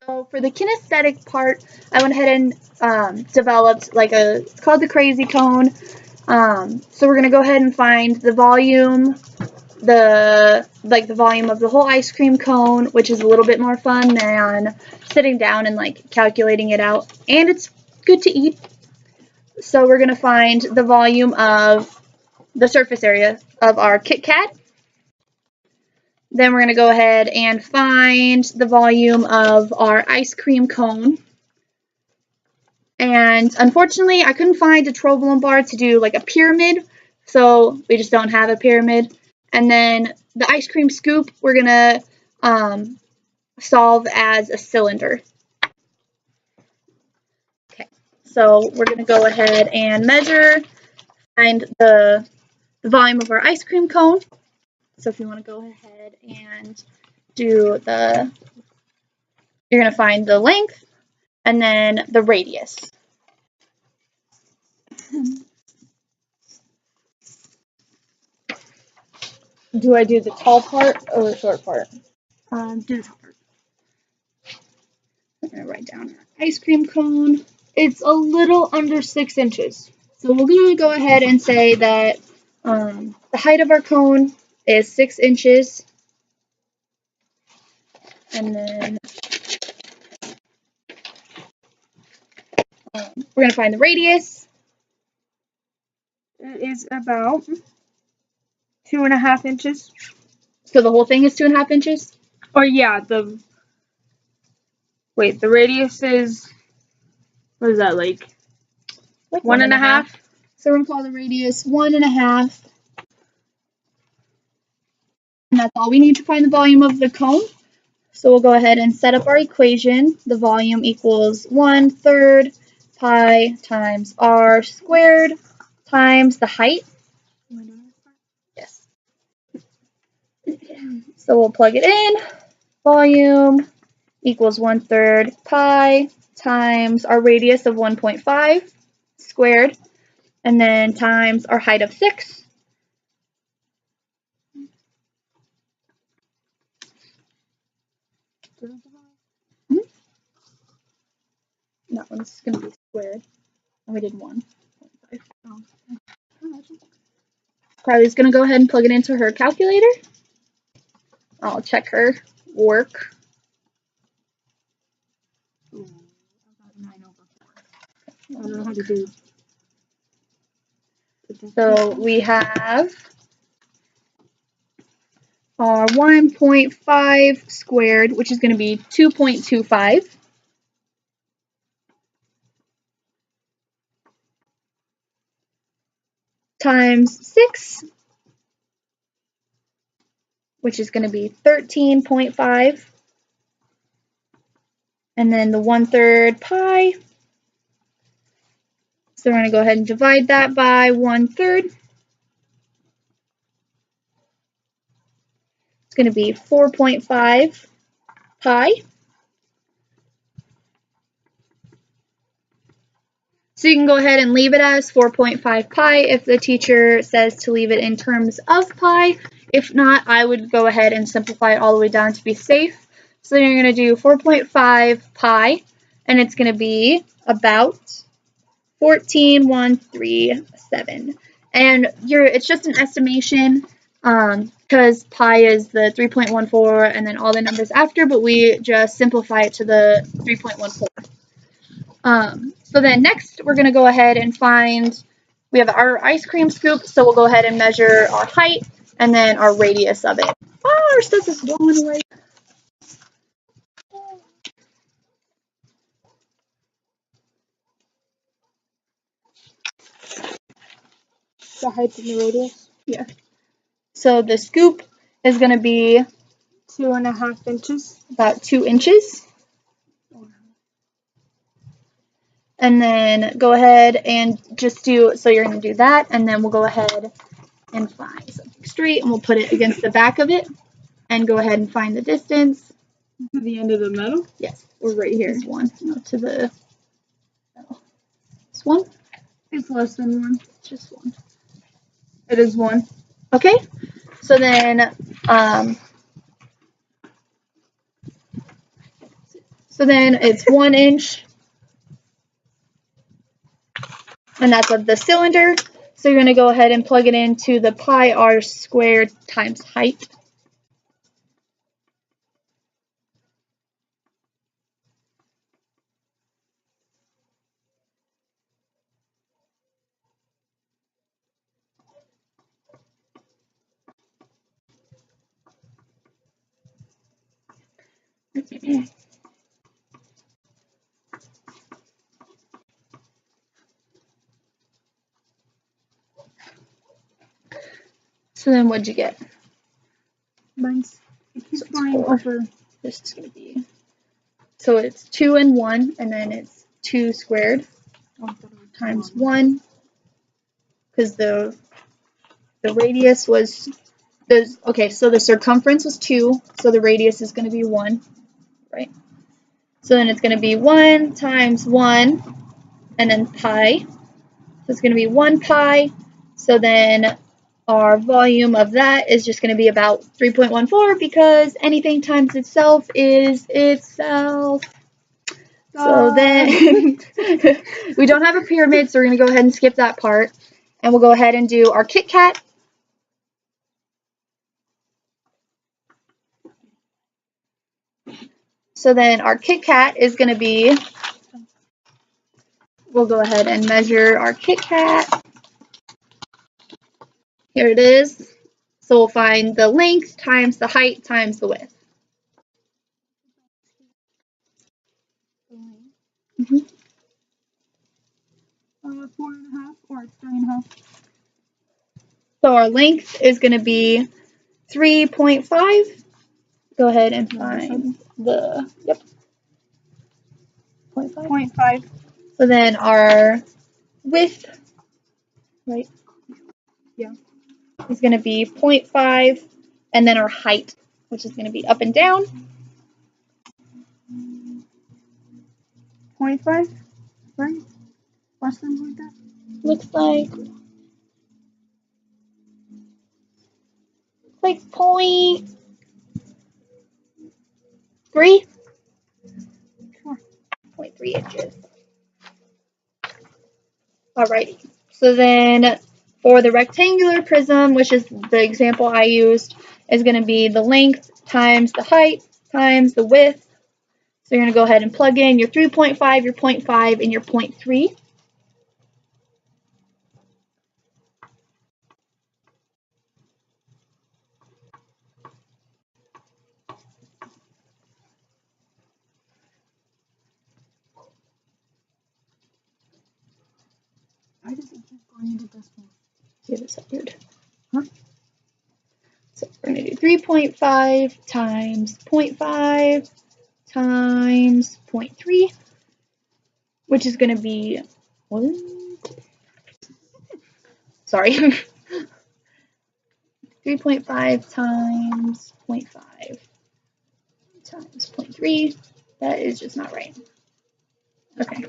So for the kinesthetic part, I went ahead and developed it's called the crazy cone. So we're gonna go ahead and find the volume, the volume of the whole ice cream cone, which is a little bit more fun than sitting down and calculating it out, and it's good to eat. So we're gonna find the volume of the surface area of our Kit Kat. Then we're going to go ahead and find the volume of our ice cream cone. And unfortunately, I couldn't find a trovalum bar to do a pyramid, so we just don't have a pyramid. And then the ice cream scoop, we're going to solve as a cylinder. Okay, so we're going to go ahead and measure, find the volume of our ice cream cone. So if you want to go ahead and do you're going to find the length and then the radius. Do I do the tall part or the short part? Do the tall part. I'm going to write down our ice cream cone. It's a little under 6 inches. So we're going to go ahead and say that the height of our cone is 6 inches. And then we're going to find the radius. It is about 2.5 inches. So the whole thing is 2.5 inches? Or yeah, the radius is, what is that, like 1.5? So we're going to call the radius 1.5. And that's all we need to find the volume of the cone. So we'll go ahead and set up our equation. The volume equals 1/3 pi times r squared times the height. Yes. So we'll plug it in. Volume equals 1/3 pi times our radius of 1.5 squared, and then times our height of 6. That one's going to be squared. And we did 1.5. Carly's going to go ahead and plug it into her calculator. I'll check her work. I don't know how to do. So we have our 1.5 squared, which is going to be 2.25. Times 6, which is going to be 13.5. And then the 1/3 pi. So we're going to go ahead and divide that by 1/3. It's going to be 4.5 pi. So you can go ahead and leave it as 4.5 pi if the teacher says to leave it in terms of pi. If not, I would go ahead and simplify it all the way down to be safe. So then you're going to do 4.5 pi, and it's going to be about 14,137. And it's just an estimation because pi is the 3.14 and then all the numbers after, but we just simplify it to the 3.14. So then next we're going to go ahead and we have our ice cream scoop, so we'll go ahead and measure our height and then our radius of it. Oh, our stuff is blowing away. The height and the radius? Yeah. So the scoop is going to be 2.5 inches. About 2 inches. And then go ahead and just so you're going to do that, and then we'll go ahead and find something straight, and we'll put it against the back of it, and go ahead and find the distance. To the end of the metal? Yes, we're right here. One. No, to the metal. It's 1? It's less than 1. It's just 1. It is 1. Okay. So then, So then it's 1 inch, and that's of the cylinder. So you're going to go ahead and plug it into the pi r squared times height. So then what'd you get? Mine's, it keeps So it's going 4. over. This is going to be, so it's 2 and 1, and then it's 2 squared times 1, because the radius was, okay, so the circumference was 2, so the radius is going to be 1, right? So then it's going to be 1 times 1, and then pi. So it's going to be 1 pi. So then our volume of that is just going to be about 3.14, because anything times itself is itself. So then we don't have a pyramid, so we're going to go ahead and skip that part. And we'll go ahead and do our Kit Kat. So then our Kit Kat is going to be, we'll go ahead and measure our Kit Kat. Here it is. So we'll find the length times the height times the width. Mm-hmm. 4.5 or 3.5. So our length is going to be 3.5. Go ahead and find the, yep, 0.5. 0.5. So then our width, right? Yeah. Is going to be 0.5, and then our height, which is going to be up and down. 0.5, right? Less than like that. Looks like 0.3. Sure. 0.3 inches. Alrighty. So then for the rectangular prism, which is the example I used, is going to be the length times the height times the width. So you're going to go ahead and plug in your 3.5, your 0.5, and your 0.3. Why does it keep going into decimal? Yeah, that's so weird. Huh? So we're going to do 3.5 times 0.5 times 0.3, which is going to be, what? Sorry. 3.5 times 0.5 times 0.3. That is just not right. Okay.